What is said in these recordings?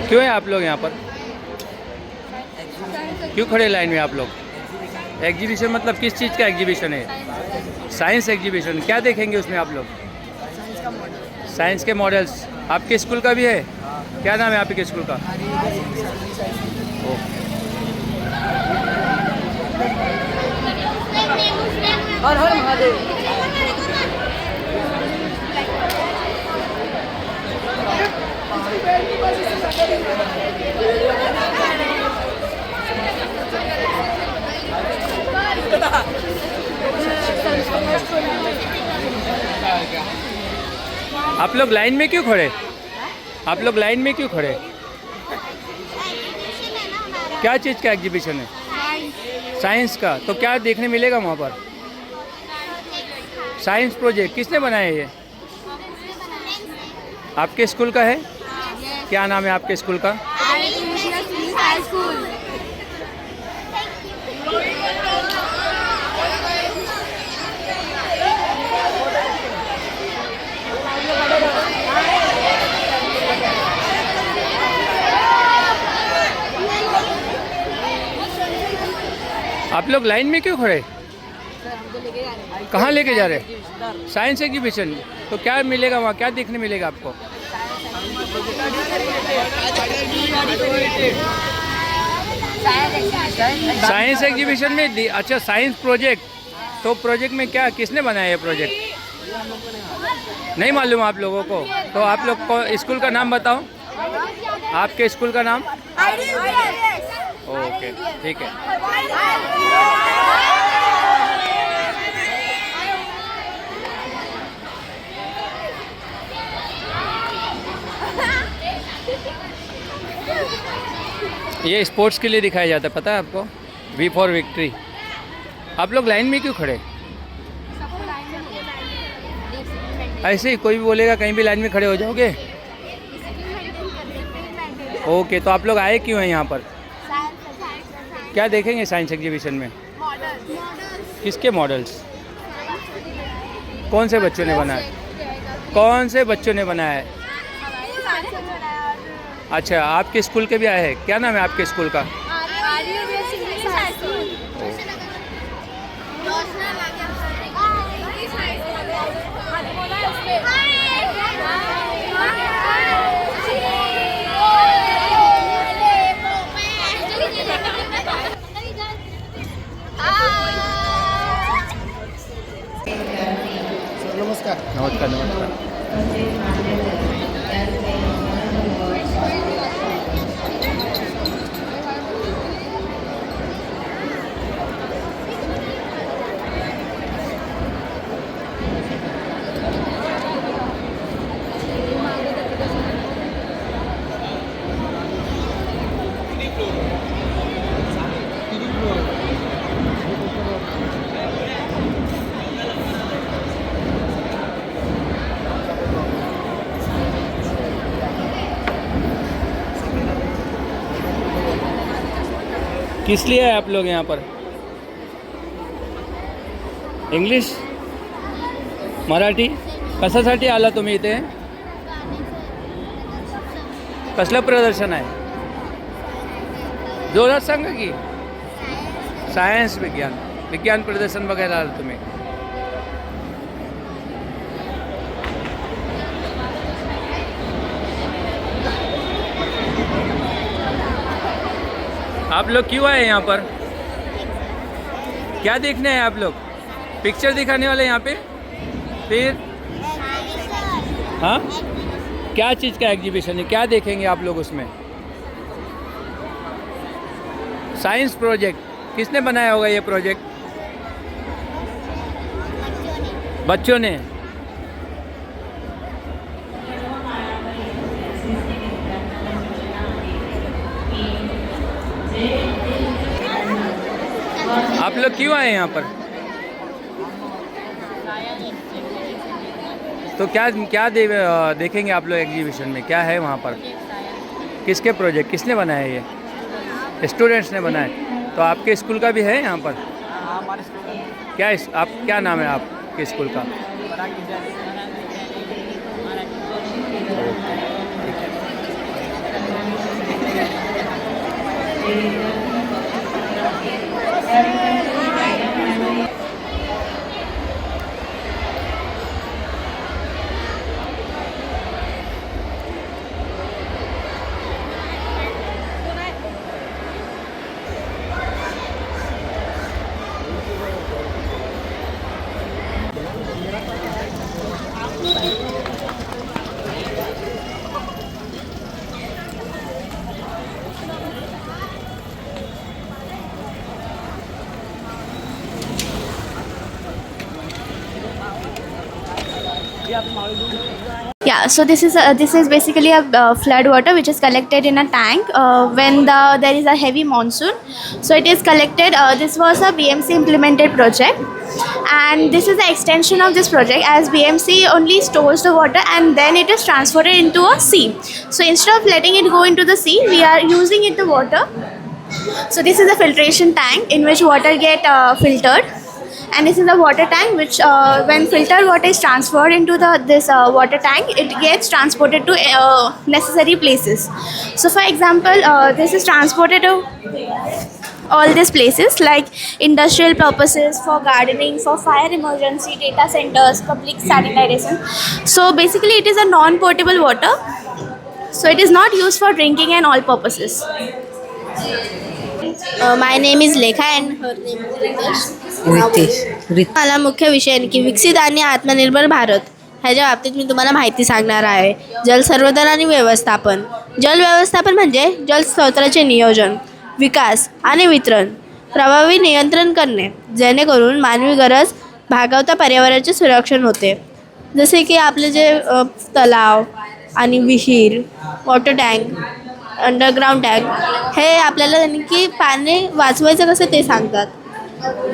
क्यों है आप लोग यहाँ पर? क्यों खड़े लाइन में आप लोग? एग्जीबिशन मतलब किस चीज़ का एग्जीबिशन है? Science exhibition. क्या देखेंगे उसमें आप लोग? साइंस के मॉडल्स। आपके स्कूल का भी है? क्या नाम है आपके स्कूल का? हर हर महादेव। आप लोग लाइन में क्यों खड़े? आप लोग लाइन में क्यों खड़े? क्या चीज़ का एग्जीबिशन है? साइंस का। तो क्या देखने मिलेगा वहाँ पर? Science project. किसने बनाया ये? आपके स्कूल का है? क्या नाम है आपके स्कूल का? आप लोग लाइन में क्यों खड़े? कहाँ लेके जा रहे? Science exhibition. तो क्या मिलेगा वहाँ? क्या देखने मिलेगा आपको? साइंस एग्जीबिशन में अच्छा साइंस प्रोजेक्ट। तो प्रोजेक्ट में क्या, किसने बनाया ये प्रोजेक्ट? नहीं मालूम आप लोगों को? तो आप लोग को स्कूल का नाम बताओ। आपके स्कूल का नाम? ओके, ठीक है। ये स्पोर्ट्स के लिए दिखाया जाता है, पता है आपको? V for victory. आप लोग लाइन में क्यों खड़े? ऐसे ही कोई भी बोलेगा कहीं भी लाइन में खड़े हो जाओगे? ओके, तो आप लोग आए क्यों हैं यहाँ पर? क्या देखेंगे साइंस एग्जीबिशन में? किसके मॉडल्स? कौन से बच्चों ने बनाए? कौन से बच्चों ने बनाया है? अच्छा, आपके स्कूल के भी आए हैं? क्या नाम है आपके स्कूल का? नमस्कार। नमस्कार, नमस्कार। किस लिए आए आप लोग यहाँ पर? इंग्लिश, मराठी? कशासाठी आला तुम्ही इथे? कसलं प्रदर्शन आहे? जोरात सांगा की. सायन्स विज्ञान प्रदर्शन बघायला आला तुम्ही. आप लोग क्यों आए यहाँ पर? क्या देखने हैं आप लोग? पिक्चर दिखाने वाले यहाँ पे? फिर हाँ, क्या चीज़ का एग्जीबिशन है? क्या देखेंगे आप लोग उसमें? Science project. किसने बनाया होगा ये प्रोजेक्ट? बच्चों ने। आप लोग क्यों आए यहाँ पर? तो क्या देखेंगे आप लोग एग्जीबिशन में? क्या है वहाँ पर? किसके प्रोजेक्ट? किसने बनाया ये? स्टूडेंट्स ने बनाए। तो आपके स्कूल का भी है यहाँ पर? क्या नाम है आपके स्कूल का? Yeah, so this is basically a flood water which is collected in a tank when there is a heavy monsoon. So it is collected. This was a BMC implemented project, and this is the extension of this project, as BMC only stores the water and then it is transferred into a sea. So instead of letting it go into the sea, we are using it the water. So this is a filtration tank in which water get filtered, and this is a water tank which when filtered water is transferred into this water tank, it gets transported to necessary places. So for example, this is transported to all these places like industrial purposes, for gardening, for fire emergency, data centers, public sanitation. So basically it is a non-potable water, so it is not used for drinking and all purposes. My name is लेखा and her name Ritesh. मला मुख्य विषय आहे की विकसित आणि आत्मनिर्भर भारत ह्याच्या बाबतीत मी तुम्हाला माहिती सांगणार आहे. जलसंवर्धन आणि व्यवस्थापन. जल व्यवस्थापन म्हणजे जलस्रोतांचे नियोजन, विकास आणि वितरण प्रभावी नियंत्रण करणे, जेणेकरून मानवी गरज भागवता पर्यावरणाचे संरक्षण होते. जसे की आपले जे तलाव आणि विहीर, वॉटर टँक, अंडरग्राउंड टँक हे आपल्याला की पाणी वाचवायचं कसं ते सांगतात.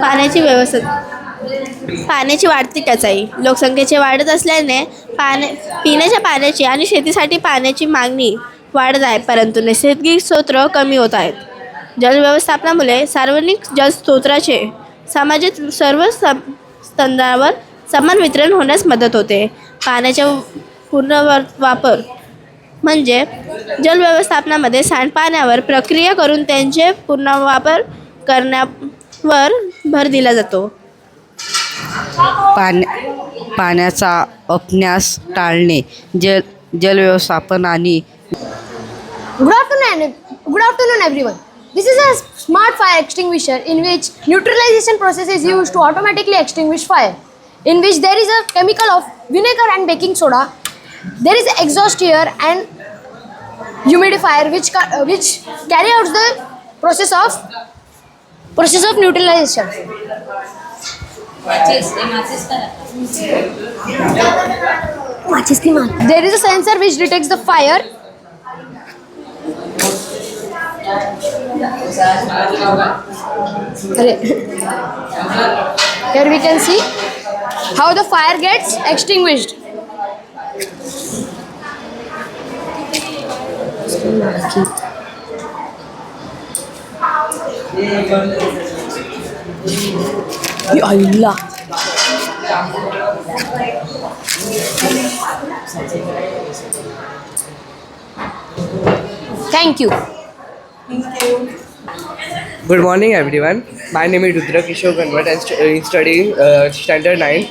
पाण्याची व्यवस्था. पाण्याची वाढती टंचाई. लोकसंख्येचे वाढत असल्याने पिण्याच्या पाण्याची आणि शेतीसाठी पाण्याची मागणी वाढत आहे, परंतु नैसर्गिक स्रोत कमी होत आहेत. जलव्यवस्थापनामुळे सार्वजनिक जलस्रोतांचे समाजात सर्व स्तरावर समान वितरण होण्यास मदत होते. पाण्याचा पुनर्वापर म्हणजे जलव्यवस्थापनामध्ये सांडपाण्यावर प्रक्रिया करून त्यांचे पुनर्वापर करण्यावर भर दिला जातो. पाण्याचा अपन्यास टाळणे. जलव्यवस्थापन आणि Good afternoon, everyone. This is a smart fire extinguisher in which neutralization process is used to automatically extinguish fire, in which there is a chemical of vinegar and baking soda. There is an exhaust air and humidifier which carry out the process of neutralization. There is a sensor which detects the fire. Here we can see how the fire gets extinguished. Ya Allah. Thank you. Good morning, everyone. My name is Rudra Kishore Ganwat and studying standard 9.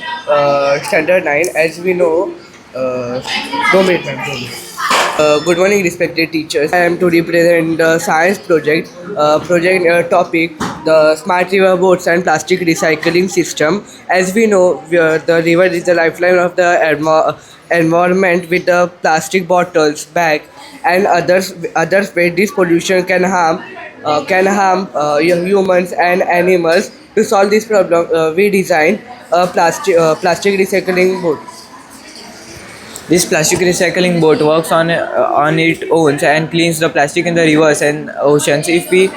Standard 9, as we know, 2 minutes, ma'am, 2 minutes. Good morning, respected teachers. I am to represent the science project. Topic: the smart river boats and plastic recycling system. As we know, the river is the lifeline of the environment. With the plastic bottles, bag, and others waste, this pollution can harm humans and animals. To solve this problem, we designed a plastic recycling boat. This plastic recycling boat works on its own and cleans the plastic in the rivers and oceans. If we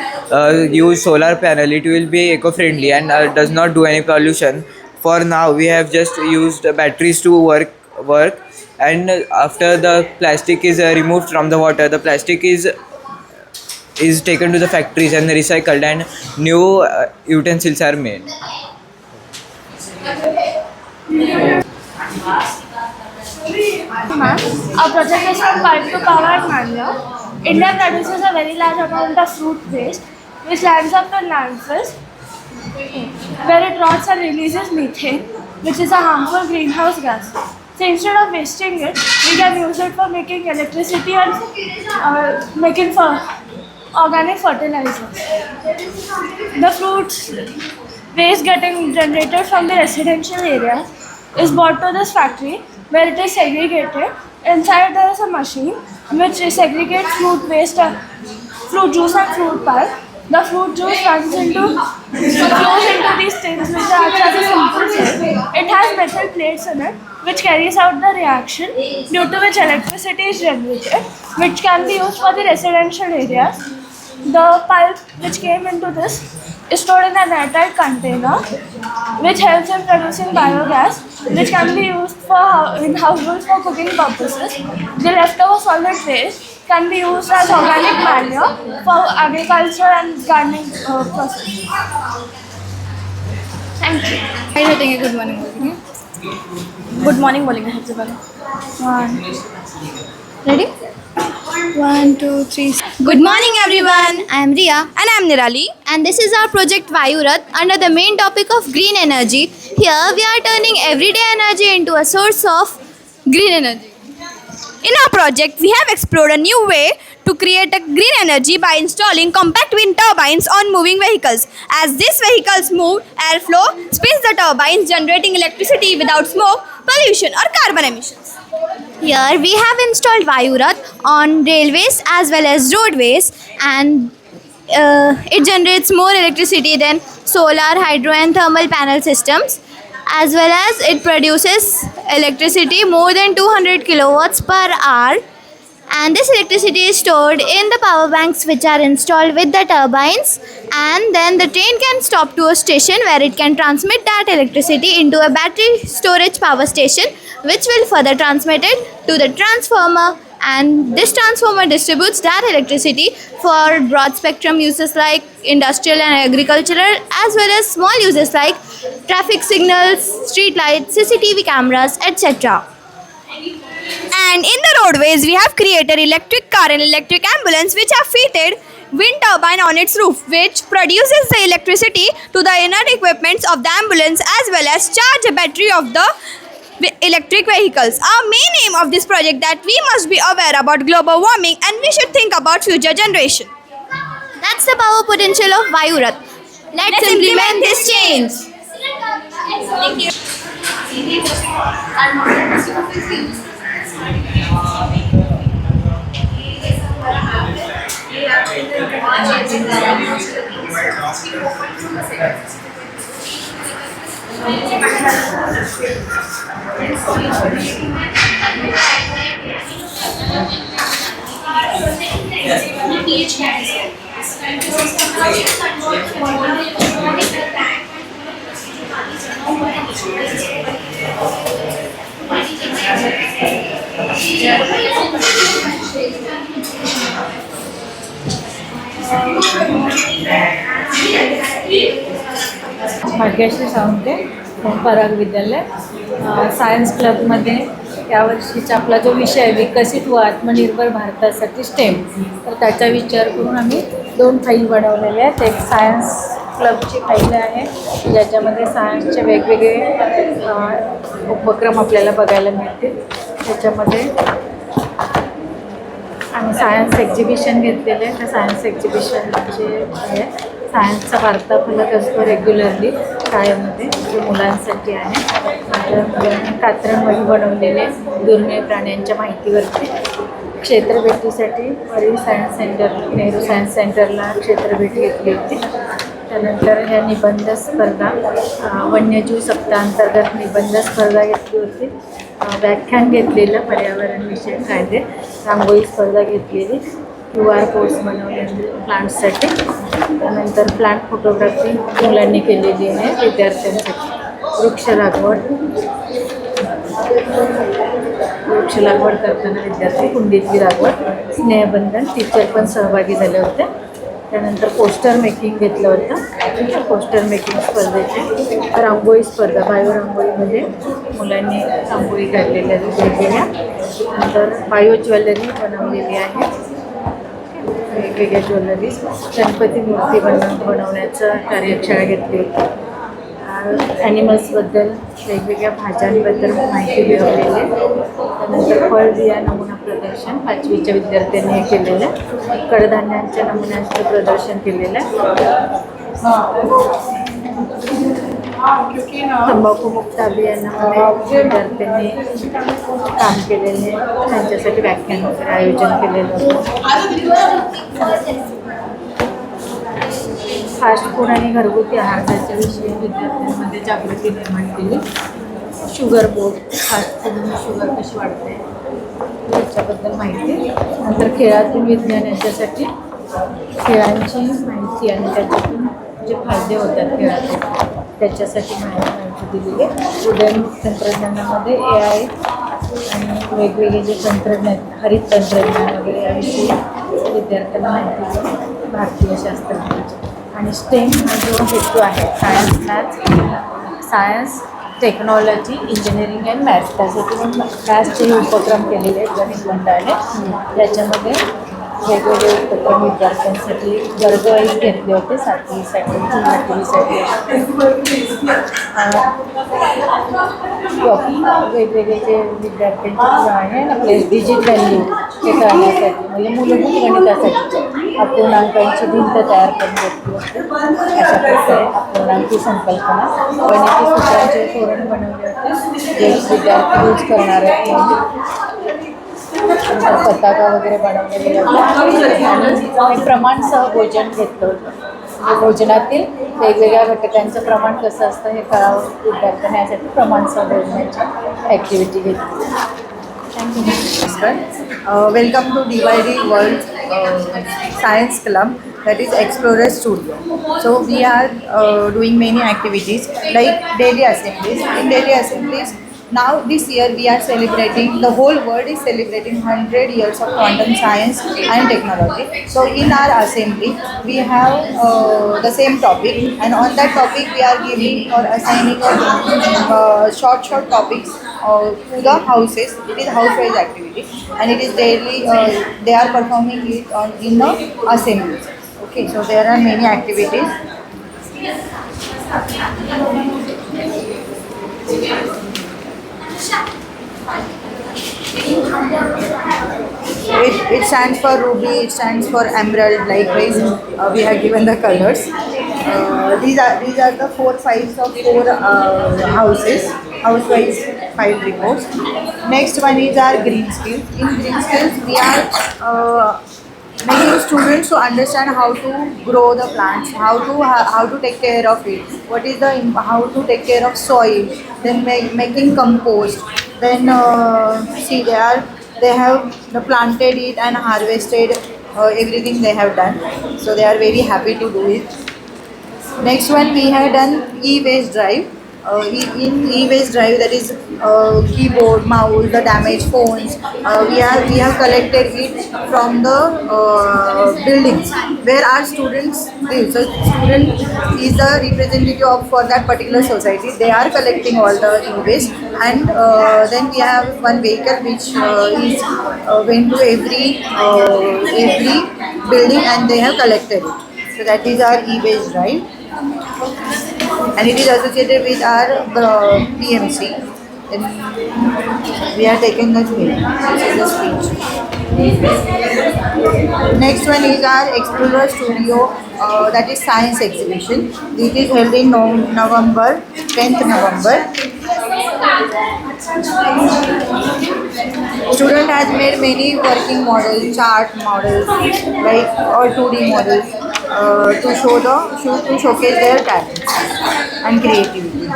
use solar panel, it will be eco-friendly and does not do any pollution. For now, we have just used batteries to work, and after the plastic is removed from the water, the plastic is taken to the factories and recycled, and new utensils are made. Our project is from Pulp to Power Mania. India produces a very large amount of fruit waste, which lands up in landfills, where it rots and releases methane, which is a harmful greenhouse gas. So instead of wasting it, we can use it for making electricity and making organic fertilizers. The fruits waste getting generated from the residential area is brought to this factory where it is segregated. Inside there is a machine which segregates fruit waste, fruit juice and fruit pulp. The fruit juice flows into these things which are as a simple cell. It has metal plates in it which carries out the reaction, due to which electricity is generated, which can be used for the residential areas. The pulp which came into this is stored in an airtight container, which helps in producing biogas, which can be used in households for cooking purposes. The leftover solid waste can be used as organic manure for agriculture and gardening process. Thank you. Good morning बोलेंगे. Good morning बोलेंगे सबसे पहले. Ready? 1 2 3. Good morning everyone, I am Riya and I am Nirali, and this is our project Vayurath under the main topic of green energy. Here we are turning everyday energy into a source of green energy. In our project we have explored a new way to create a green energy by installing compact wind turbines on moving vehicles. As these vehicles move, airflow spins the turbines, generating electricity without smoke, pollution or carbon emissions. Here we have installed Vayurath on railways as well as roadways, and it generates more electricity than solar, hydro and thermal panel systems, as well as it produces electricity more than 200 kilowatts per hour, and this electricity is stored in the power banks which are installed with the turbines, and then the train can stop to a station where it can transmit that electricity into a battery storage power station, which will further transmit it to the transformer, and this transformer distributes that electricity for broad spectrum uses like industrial and agricultural, as well as small uses like traffic signals, street lights, CCTV cameras, etc. And in the roadways, we have created electric car and electric ambulance which have fitted wind turbine on its roof, which produces the electricity to the inert equipments of the ambulance as well as charge a battery of the electric vehicles. Our main aim of this project that we must be aware about global warming and we should think about future generation. That's the power potential of Vayurath. Let's implement this change. Thank you. Bhagyashree Sawante, Parag Vidyalaya. Science क्लबमध्ये यावर्षीचा आपला जो विषय आहे विकसित व आत्मनिर्भर भारतासाठी stem, तर त्याचा विचार करून आम्ही 2 फाईल बनवलेल्या आहेत. एक सायन्स क्लबची फाईल आहे ज्याच्यामध्ये सायन्सचे वेगवेगळे उपक्रम आपल्याला बघायला मिळतील. त्याच्यामध्ये आम्ही सायन्स एक्झिबिशन घेतलेलं आहे. त्या सायन्स एक्झिबिशनचे आहे सायन्सचा वार्ताफलक असतो रेग्युलरली शाळेमध्ये, जो मुलांसाठी आहे. नंतर मुलांनी कात्रणवही बनवलेले दुर्मिळ प्राण्यांच्या माहितीवरती. क्षेत्रभेटीसाठी marine science centre, Nehru science सेंटरला क्षेत्रभेट घेतली होती. त्यानंतर ह्या निबंध स्पर्धा, वन्यजीव सप्ताहांतर्गत निबंध स्पर्धा घेतली होती. व्याख्यान घेतलेलं पर्यावरणविषयक कायदे, रांगोळी स्पर्धा घेतलेली, QR कोड्स बनवलेले प्लांट्ससाठी. त्यानंतर प्लांट फोटोग्राफी मुलांनी केलेली आहे विद्यार्थ्यांसाठी. वृक्ष लागवड करताना विद्यार्थी, कुंडीतली लागवड, स्नेहबंधन, टीचर पण सहभागी झाले होते. त्यानंतर पोस्टर मेकिंग घेतलं होतं. पोस्टर मेकिंग स्पर्धेची रांगोळी स्पर्धा, बायो रांगोळीमध्ये मुलांनी रांगोळी काढलेल्या वेगवेगळ्या. नंतर बायो ज्वेलरी बनवलेली आहे. वेगवेगळ्या ज्वेलरीज, गणपती मूर्ती बनवण्याचं कार्यशाळा घेतली होती. ॲनिमल्सबद्दल, वेगवेगळ्या भाज्यांबद्दल माहिती मिळवलेली आहे. त्यानंतर फळबिया नमुना प्रदर्शन 5वीच्या विद्यार्थ्यांनी हे केलेलं आहे. कडधान्यांच्या नमुन्यांचं प्रदर्शन केलेलं आहे. तंबाखूमुक्त अभियानामध्ये विद्यार्थ्यांनी काम केलेले, त्यांच्यासाठी व्याख्यान वगैरे आयोजन केलेलं होतं. फास्ट फूड आणि घरगुती आहाराच्या विषयी विद्यार्थ्यांमध्ये जागृती निर्माण केली. शुगर बोर्ड, फास्ट फूडने शुगर कशी वाढते याच्याबद्दल माहिती. नंतर खेळातून विज्ञान याच्यासाठी खेळांची माहिती आणि त्याच्यातून जे फायदे होतात खेळातून त्याच्यासाठी माहिती दिलेली आहे. उदयोन्मुख तंत्रज्ञानामध्ये AI आणि वेगवेगळे जे तंत्रज्ञान, हरित तंत्रज्ञान वगैरे याविषयी विद्यार्थ्यांना माहिती दिली. भारतीय शास्त्रज्ञांची आणि स्टेम हा जो हेतू आहे, science technology engineering and maths, त्यासाठी पण मॅथ्सचे उपक्रम केलेले आहेत गणित मंडळाने. याच्यामध्ये वेगवेगळे उपक्रम विद्यार्थ्यांसाठी वर्ग घेतले होते. 7वीसाठी 8वीसाठी वेगवेगळे जे विद्यार्थ्यांचे आहे ना आपले डिजिट व्हॅल्यू हे करण्यासाठी, म्हणजे मूलभूत गणितासाठी अपूर्णांकांची भिंत तयार करून घेतली होती. अशा प्रकारे अपूर्णांकी संकल्पना गणिती सूत्रांचे धोरण बनवले होते जे विद्यार्थी यूज करणार आहेत. पताका वगैरे बनवले गेले होते आणि प्रमाणसह भोजन घेतलं होतं. भोजनातील वेगवेगळ्या घटकांचं प्रमाण कसं असतं हे कळावं विद्यार्थ्यांना, यासाठी प्रमाणसह भोजनाची ॲक्टिव्हिटी घेतली. Thank you. Welcome to DYD World Science Club, that is Explorer Studio. So we are doing many activities like daily assemblies. In daily assemblies, now this year we are celebrating, the whole world is celebrating 100 years of quantum science and technology. So in our assembly we have the same topic, and on that topic we are giving or assigning short topics to the houses. It is house-wise activity, and it is daily they are performing it in the assemblies. Okay, so there are many activities. It stands for ruby, it stands for emerald. Likewise, we have given the colors. These are the 4 files of 4 houses, house-wise file reports. Next one is our green skills. In green skills, we are making students to understand how to grow the plants, how to take care of it, what is how to take care of soil, then making compost. Then see, they have planted it and harvested everything they have done, so they are very happy to do it. Next one, we have done e-waste drive. In e-waste drive, that is keyboard, mouse, the damaged phones, we have collected it from the buildings where our students live. So student is the representative for that particular society. They are collecting all the e-waste, and then we have one vehicle which is went to every building and they have collected it. So that is our e-waste drive. And it is associated with our PMC. And we are taking the speech. Next one is our Explorer Studio, that is science exhibition. It is held in November, 10th November. Student has made many working models, chart models, like or 2D models, to showcase their talents and creativity.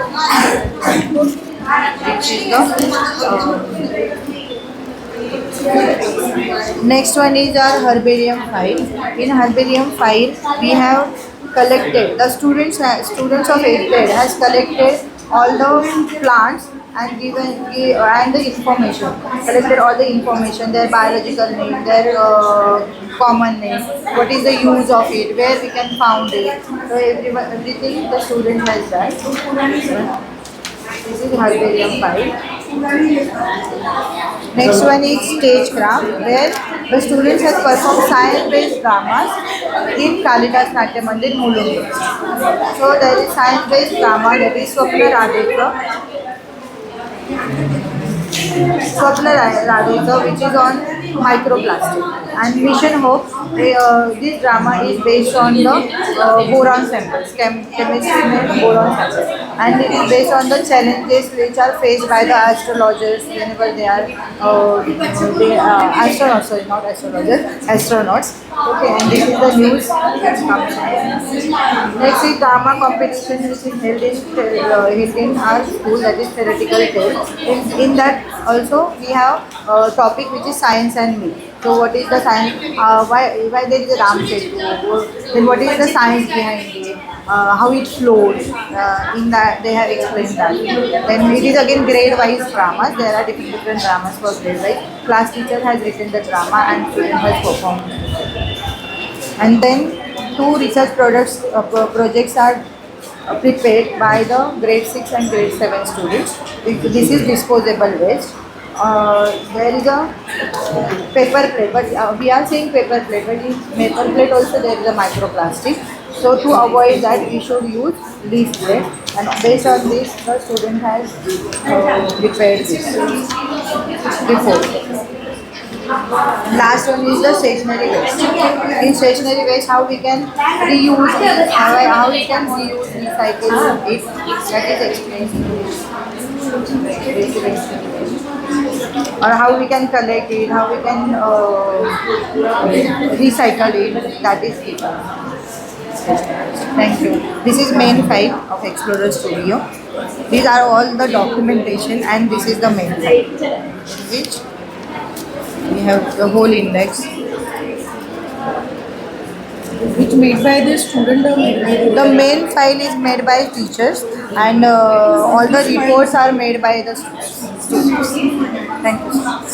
Which is the next one is our herbarium file. In herbarium file, we have collected, the students of 8th grade has collected all the plants and and the information, collected all the information, their biological name, their common name, what is the use of it, where we can found it. So everything the student has done. This is herbarium file. Next one is stagecraft, where the students have performed science-based dramas in Kalidas Natya Mandir, Mulund. So there is science-based drama, that is Swapna Radhika, which is on microplastic, and Mission Hope. This drama is based on the boron samples, chemistry made boron samples, and it is based on the challenges which are faced by the astrologers whenever they are astronauts. Sorry, not astrologers, astronauts. Okay, and this is the news that comes. Next is drama competition, which is held in our school, that is theoretical tale. In that also we have a topic which is science and me. So what is the science? Why there is a Ram Setu? Then what is the science behind it? How it flows? In that they have explained that. Then it is again grade-wise dramas. There are different dramas for grade-wise. Class teacher has written the drama and student has performed. And then 2 research projects are prepared by the grade 6 and grade 7 students. This is disposable waste. There is a paper plate, but we are saying paper plate, but in paper plate also there is a microplastic. So to avoid that, we should use leaf plate, and based on this, the student has prepared this before. Last one is the stationary waste. In stationary waste, how we can reuse it, how we can reuse, recycle it, that is explained in this. Or how we can collect it, how we can recycle it, that is given. Thank you. This is main file of Explorer Studio. These are all the documentation, and this is the main file, which we have the whole index. Which made by the student or made by the... The main file is made by teachers, and all the reports are made by the students. Thank you so much.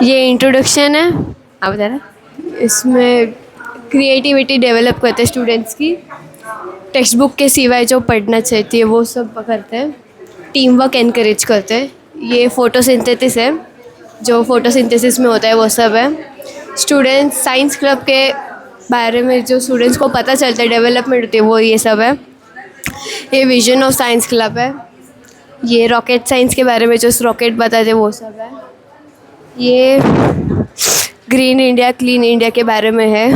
ये introduction है, आप बता रहे। इसमें creativity develop करते हैं students की, text book के सिवाय जो पढ़ना चाहती है वो सब करते हैं। टीम वर्क एनकरेज करते हैं। ये फोटोसिंथेसिस है, जो फोटोसिंथेसिस में होता है वो सब है। स्टूडेंट्स साइंस क्लब के बारे में जो स्टूडेंट्स को पता चलता है, डेवलपमेंट होती है, वो ये सब है। ये विजन ऑफ साइंस क्लब है। ये रॉकेट साइंस के बारे में जो रॉकेट बताते वो सब है। ये ग्रीन इंडिया क्लीन इंडिया के बारे में है।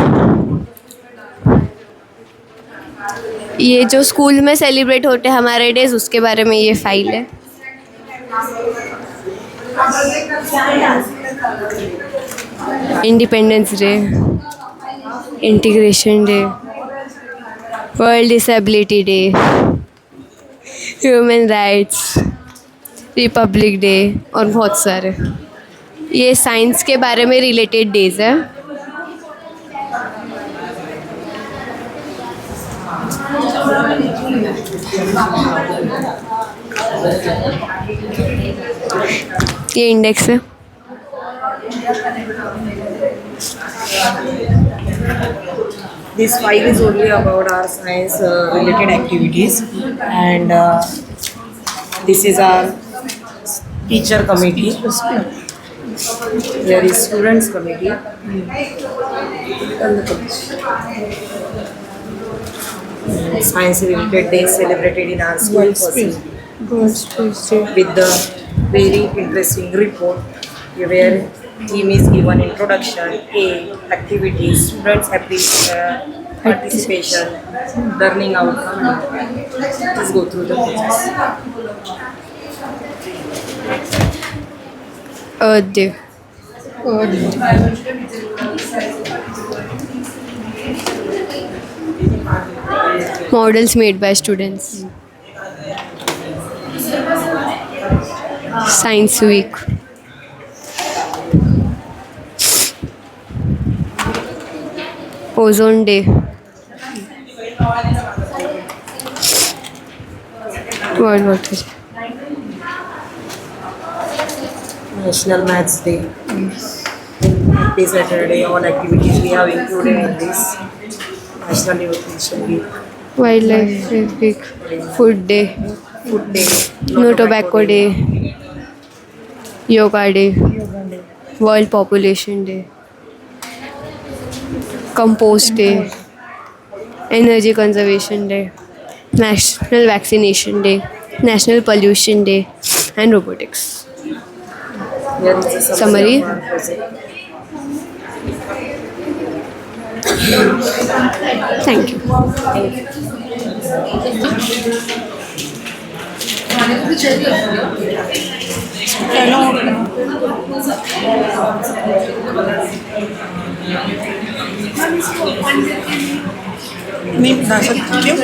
ये जो स्कूल में सेलिब्रेट होते हैं हमारे डेज, उसके बारे में ये फाइल है। Independence day, integration day, world disability day, human rights, Republic day और बहुत सारे। ये साइंस के बारे में रिलेटेड डेज है। ये इंडेक्स है। This file is only about our science related activities, and this is our teacher committee. There is students committee. Science related days celebrated in our school with the very interesting report where theme is given introduction, activities, students participation, learning outcome. Let's go through the process. Earth Day. Models made by students. Science Week. Ozone Day. World Water Day. National Maths Day. Happy Saturday. All activities we have included in this. National Nutrition Week. Wildlife Week. Food Day. Food Day. No Tobacco Day. Yoga Day. World Population Day. Compost Day. Energy Conservation Day. National Vaccination Day. National Pollution Day. And Robotics. Here is a Summary. of our project. Thank you. नहीं बता सकती क्यों?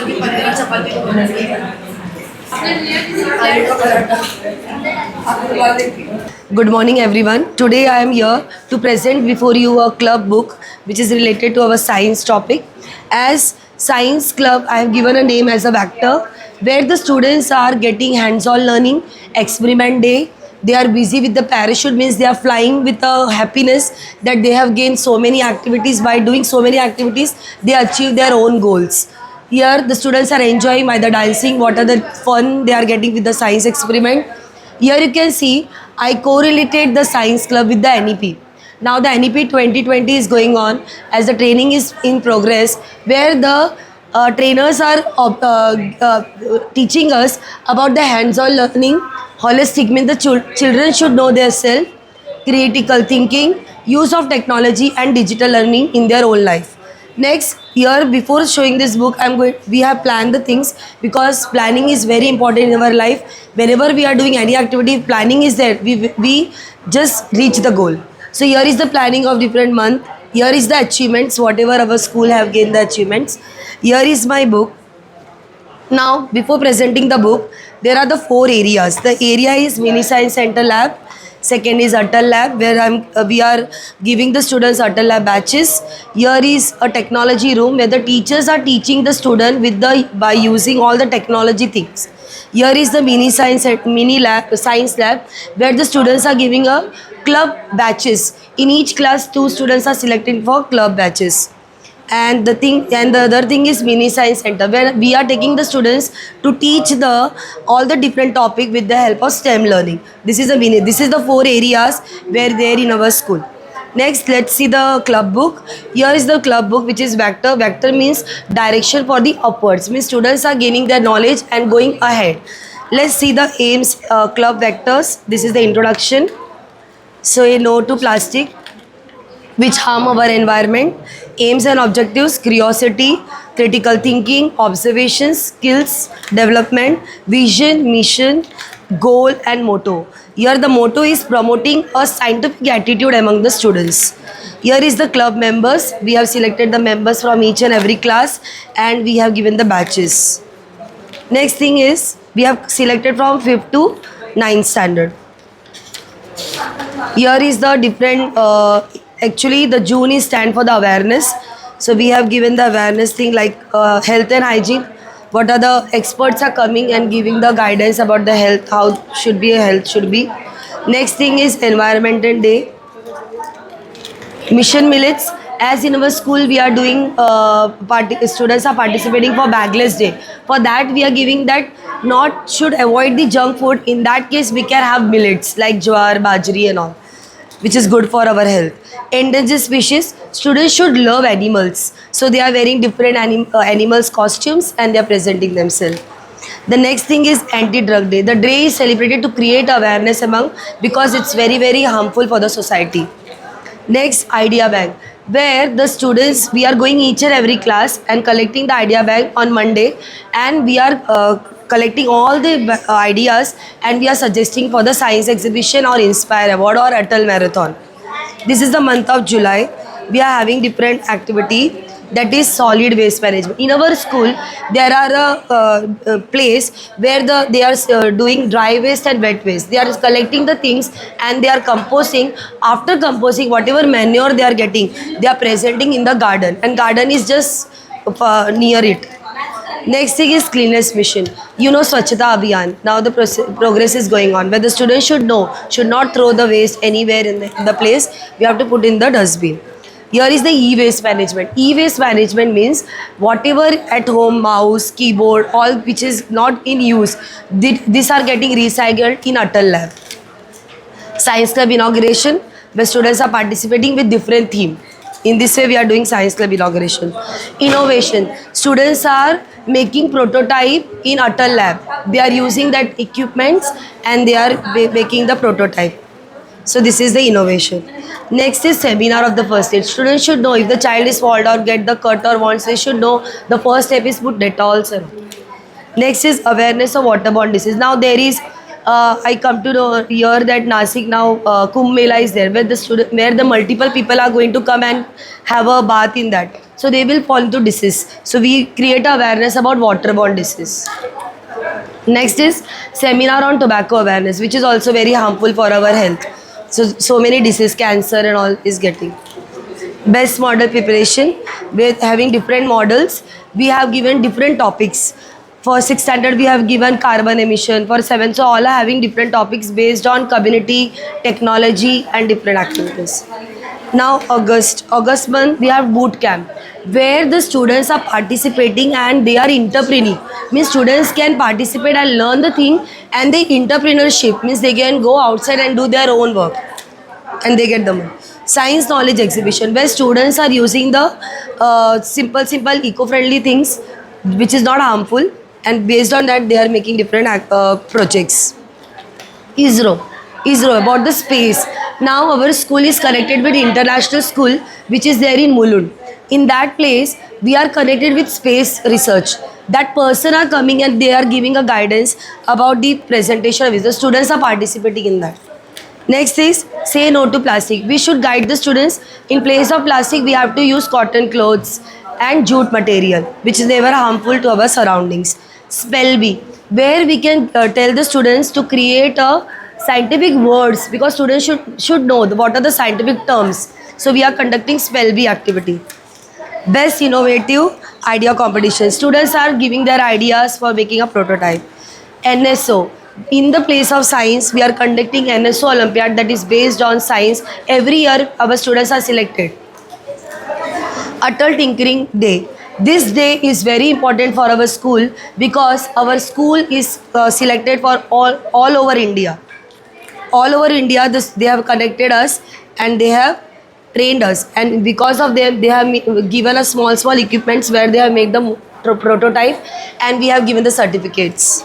Good morning everyone. Today I am here to present before you a club book which is related to our science topic. As science club, I have given a name as a vector where the students are getting hands-on learning, experiment day. They are busy with the parachute, means they are flying with a happiness that they have gained so many activities. By doing so many activities, they achieve their own goals. Here the students are enjoying by the dancing, what are the fun they are getting with the science experiment. Here you can see I correlated the science club with the NEP. Now the NEP 2020 is going on as the training is in progress, where the trainers are teaching us about the hands-on learning, holistic, means the children should know their self, critical thinking, use of technology and digital learning in their own life. Next, here before showing this book, we have planned the things because planning is very important in our life. Whenever we are doing any activity, planning is there. We just reach the goal. So here is the planning of different month. Here is the achievements, whatever our school have gained the achievements. Here is my book. Now, before presenting the book, there are the 4 areas. The area is Mini Science Center Lab. Second is Atal Lab, where we are giving the students Atal Lab batches. Here is a technology room where the teachers are teaching the student by using all the technology things. Here is the mini science lab where the students are giving a club batches. In each class, 2 students are selected for club batches. And the other thing is mini science center, where we are taking the students to teach all the different topic with the help of STEM learning. This is the 4 areas where they are in our school. Next, let's see the club book. Here is the club book, which is Vector. Vector means direction for the upwards, means students are gaining their knowledge and going ahead. Let's see the aims club vectors. This is the introduction. So a no to plastic, which harm our environment. Aims and objectives: curiosity, critical thinking, observations, skills development, vision, mission, goal and motto. Here the motto is promoting a scientific attitude among the students. Here is the club members. We have selected the members from each and every class and we have given the batches. Next thing is we have selected from 5th to 9th standard. Here is the different, actually the June is stand for the awareness. So we have given the awareness thing like health and hygiene. What are the experts are coming and giving the guidance about the health, how should be a health should be. Next thing is Environmental Day. Mission millets. As in our school we are doing, students are participating for Bagless Day. For that we are giving that not should avoid the junk food. In that case we can have millets like jowar, bajri and all, which is good for our health. Endangered species. Students should love animals. So they are wearing different animals costumes and they are presenting themselves. The next thing is Anti-Drug Day. The day is celebrated to create awareness among, because it's very, very harmful for the society. Next, Idea Bank, where the students, we are going each and every class and collecting the idea bank on Monday, and we are collecting all the ideas and we are suggesting for the science exhibition or Inspire Award or Atal Marathon. This is the month of July. We are having different activity, that is solid waste management. In our school, there are a place where they are doing dry waste and wet waste. They are collecting the things and they are composting. After composting, whatever manure they are getting, they are presenting in the garden, and garden is just near it. Next thing is cleanliness mission. You know Swachhata Abhiyan. Now the progress is going on, where the students should not throw the waste anywhere in the place. We have to put in the dustbin. Here is the e-waste management. E-waste management means whatever at home, mouse, keyboard, all which is not in use, these are getting recycled in Atal Lab. Science Club inauguration, where students are participating with different theme. In this way we are doing Science Club inauguration. Innovation. Students are making prototype in Atal Lab. They are using that equipments and they are making the prototype. So this is the innovation. Next is seminar of the first aid. Students should know if the child is fall down, get the cut or wounds, they should know the first step is put Dettol. Next is awareness of waterborne disease. Now there is, I come to know here that Nasik now Kumbh Mela is there, where the multiple people are going to come and have a bath in that. So they will fall into disease. So we create awareness about waterborne disease. Next is seminar on tobacco awareness, which is also very harmful for our health. So many disease, cancer and all is getting. Best model preparation, with having different models. We have given different topics. For 6th standard we have given carbon emission. For 7th, so all are having different topics based on community, technology and different activities. Now August month we have boot camp, where the students are participating and they are entrepreneur. Means students can participate and learn the thing, and the entrepreneurship means they can go outside and do their own work and they get the money. Science knowledge exhibition, where students are using the simple eco-friendly things which is not harmful, and based on that they are making different projects. ISRO about the space. Now our school is connected with international school which is there in Mulund. In that place we are connected with space research. That person are coming and they are giving a guidance about the presentation of it. The students are participating in that. Next is say no to plastic. We should guide the students. In place of plastic we have to use cotton clothes and jute material, which is never harmful to our surroundings. Spell bee, where we can tell the students to create a scientific words, because students should know what are the scientific terms. So we are conducting spell bee activity. Best innovative idea competition. Students are giving their ideas for making a prototype. NSO. In the place of science, we are conducting NSO Olympiad, that is based on science. Every year our students are selected. Atal Tinkering Day. This day is very important for our school because our school is selected for all over India. All over India, they have connected us and they have trained us, and because of them, they have given us small equipments where they have made the prototype, and we have given the certificates.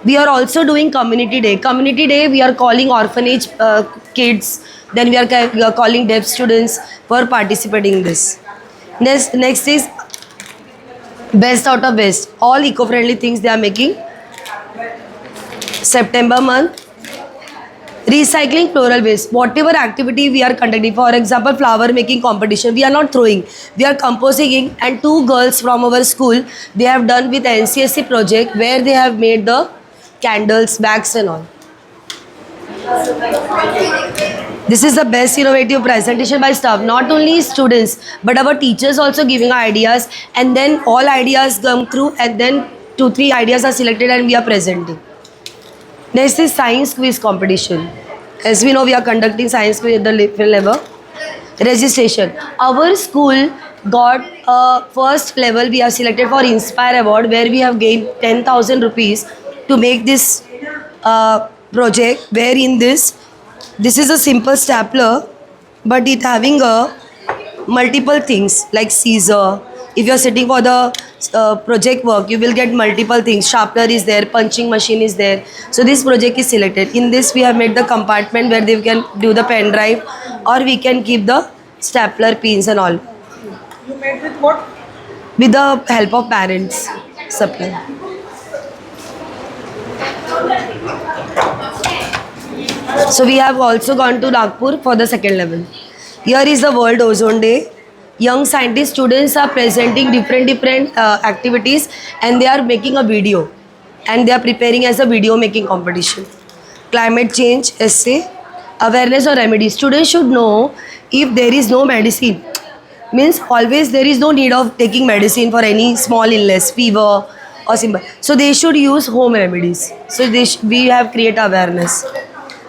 We are also doing Community Day. Community Day, we are calling orphanage kids. Then we are calling deaf students for participating in this. Next is Best Out of Waste. All eco-friendly things they are making. September month. Recycling floral waste. Whatever activity we are conducting, for example, flower making competition, we are not throwing, we are composing. And 2 girls from our school, they have done with NCSC project where they have made the candles, bags and all. This is the best innovative presentation by staff. Not only students, but our teachers also giving ideas, and then all ideas come through, and then 2-3 ideas are selected and we are presenting. Next is science quiz competition. As we know, we are conducting science quiz at the different level. Registration. Our school got first level. We are selected for Inspire Award, where we have gained 10,000 rupees to make this project. Where in this is a simple stapler, but it having a multiple things like scissor. If you are sitting for the project work, you will get multiple things. Sharpener is there, punching machine is there. So this project is selected. In this we have made the compartment where they can do the pen drive, or we can keep the stapler pins and all. You made with what? With the help of parents. Supply. So we have also gone to Nagpur for the second level. Here is the World Ozone Day. Young scientist students are presenting different activities, and they are making a video, and they are preparing as a video making competition. Climate change essay, awareness or remedies. Students should know if there is no medicine, means always there is no need of taking medicine for any small illness, fever or simple. So they should use home remedies. So we have create awareness.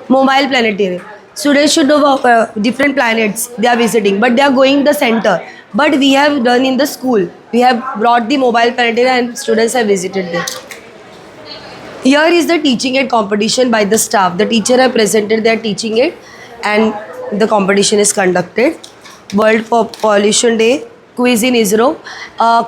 Mobile planetarium. Students should know different planets they are visiting, but they are going the center. But we have done in the school. We have brought the mobile planetarium and students have visited there. Here is the teaching aid competition by the staff. The teacher have presented their teaching aid, and the competition is conducted. World Pollution Day. Quiz in ISRO.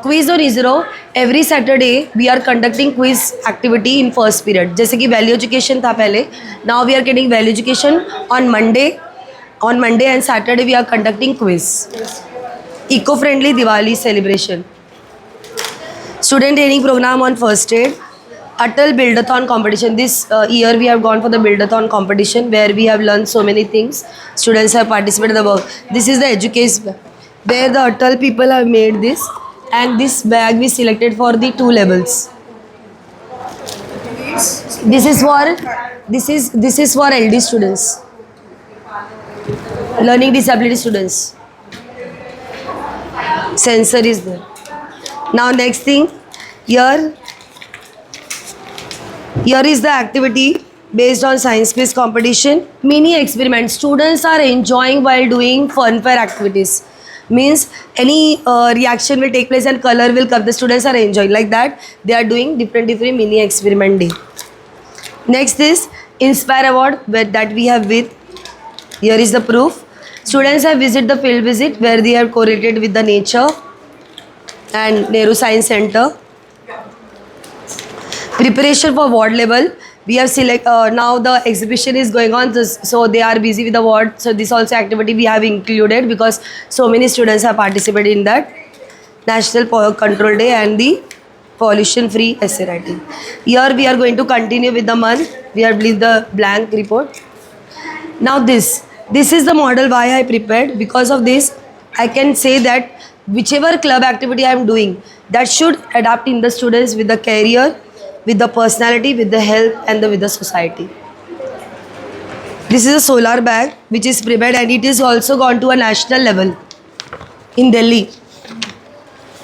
Quiz on ISRO, every Saturday we are conducting quiz activity in first period. जैसे कि value education था पहले. Now we are getting value education on Monday. On Monday and Saturday we are conducting quiz. Eco-friendly Diwali celebration. Student training program on first aid. Atal Buildathon competition. This year we have gone for the Buildathon competition where we have learned so many things. Students have participated in the work. This is the education where the Atal people have made this, and this bag we selected for the 2 levels. This is for LD students, learning disability students. Sensor is there. Now next thing, here is the activity based on science quiz competition. Mini experiment. Students are enjoying while doing fun fair activities. Means any reaction will take place and color will come. The students are enjoying like that. They are doing different mini experiment day. Next is Inspire Award that we have with. Here is the proof. Students have visited the field visit where they have correlated with the nature and Nehru Science Center. Preparation for ward level. We have now the exhibition is going on, so they are busy with the ward. So this also activity we have included because so many students have participated in that. National Control Day and the pollution free essay writing. Here we are going to continue with the month. We have leave the blank report. Now this is the model why I prepared. Because of this, I can say that whichever club activity I am doing, that should adapt in the students with the career, with the personality, with the health and with the society. This is a solar bag which is prepared, and it is also gone to a national level in Delhi.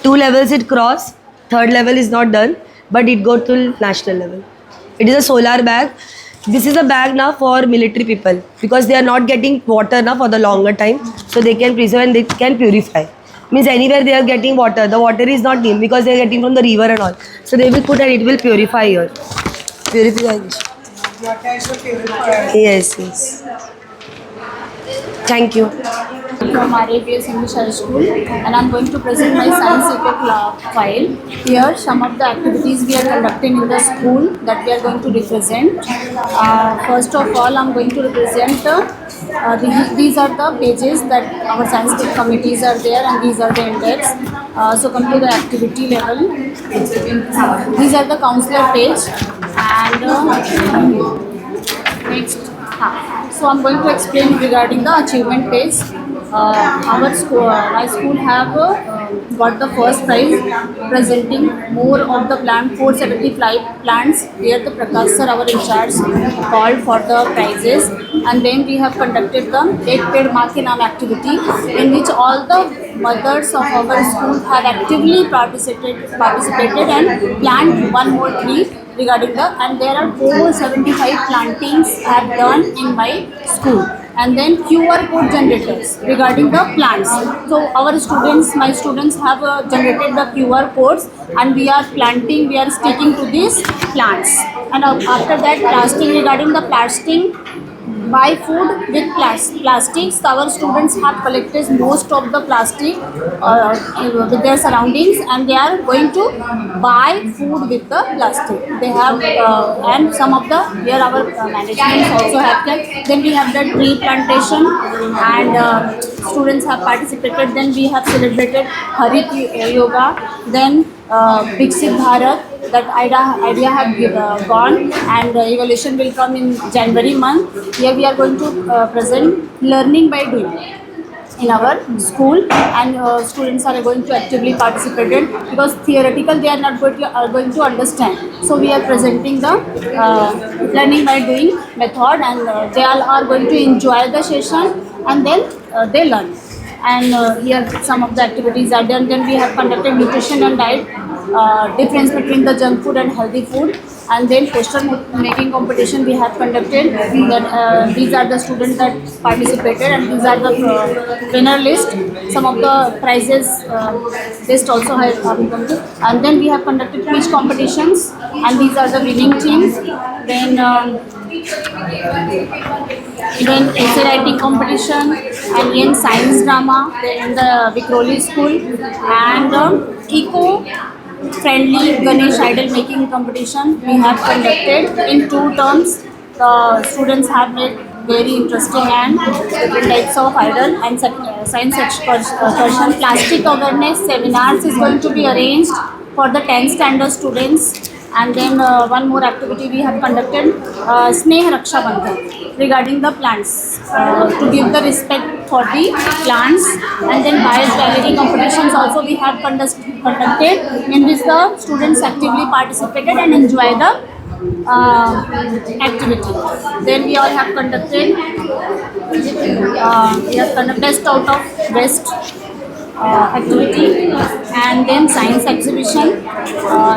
2 levels it crossed, 3rd level is not done, but it go to national level. It is a solar bag. This is a bag now for military people because they are not getting water now for the longer time, so they can preserve and they can purify. Means anywhere they are getting water, the water is not neem because they are getting from the river and all. So they will put and it will purify here. Purification. Water is a purifier. Yes, yes. Thank you. From RAPS English High School, and I'm going to present my science eco file. Here, some of the activities we are conducting in the school that we are going to represent. First of all, I'm going to represent these are the pages that our science committees are there, and these are the index. So come to the activity level. These are the counselor page, and next. So I'm going to explain regarding the achievement page. Our school, my school have got the first prize, presenting more of the plant, 475 plants, where the Prakash sir, our in charge, called for the prizes. And then we have conducted the Ek Ped Maa Ke Naam activity, in which all the mothers of our school have actively participated and plant one more tree regarding the, and there are over 75 plantings have done in my school. And then QR code generators regarding the plants. So our students, my students have generated the QR codes, and we are planting, we are sticking to these plants. And after that, plastic, regarding the plastic, buy food with plastics. Our students have collected most of the plastic with their surroundings, and they are going to buy food with the plastic. They have and some of the, here our management also have them. Then we have the tree plantation, and students have participated. Then we have celebrated Harit Yoga. Then Viksit Bharat, that idea have gone, and evaluation will come in January month. Here we are going to present learning by doing in our school, and students are going to actively participate, because theoretical they are not going to understand. So we are presenting the learning by doing method, and they all are going to enjoy the session, and then they learn. And here some of the activities are done. Then we have conducted nutrition and diet, difference between the junk food and healthy food. And then poster making competition we have conducted. That these are the students that participated, and these are the winner list. Some of the prizes list also have come to. And then we have conducted quiz competitions, and these are the winning teams. Then essay writing competition, and in science drama in the Vikhroli school, and eco-friendly Ganesh idol making competition we have conducted in 2 terms. The students have made very interesting and different types of idol, and science excursion. Plastic awareness seminars is going to be arranged for the 10th standard students. And then one more activity we have conducted, Sneh Raksha Bandhan, regarding the plants, to give the respect for the plants. And then bias gallery competitions also we have conducted, in which the students actively participated and enjoy the activity. Then we all have conducted best out of best activity, and then science exhibition.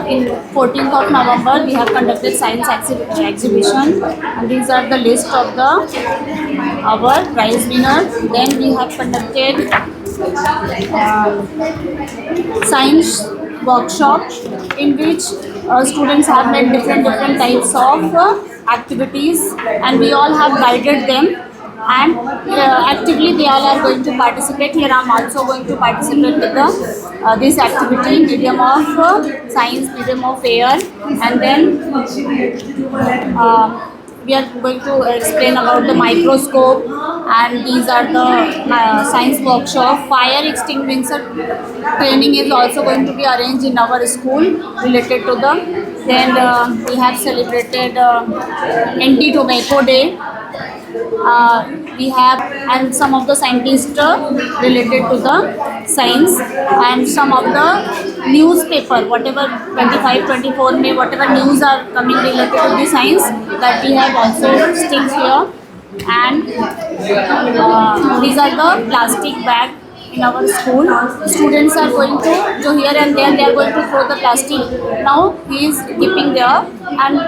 In 14th of November we have conducted science exhibition, and these are the list of our prize winners. Then we have conducted science workshop, in which students have made different types of activities, and we all have guided them, and actively they all are going to participate. Here I am also going to participate with this activity, medium of science, medium of air. And then we are going to explain about the microscope, and these are the science workshop. Fire extinguisher training is also going to be arranged in our school related to the. Then we have celebrated Anti-Tobacco Day. We have, and some of the scientists related to the science, and some of the newspaper, whatever 25, 24 May, whatever news are coming related to the science, that we have also sticks here. And these are the plastic bag in our school. Students are going to, so here and there they are going to throw the plastic. Now he is keeping there, and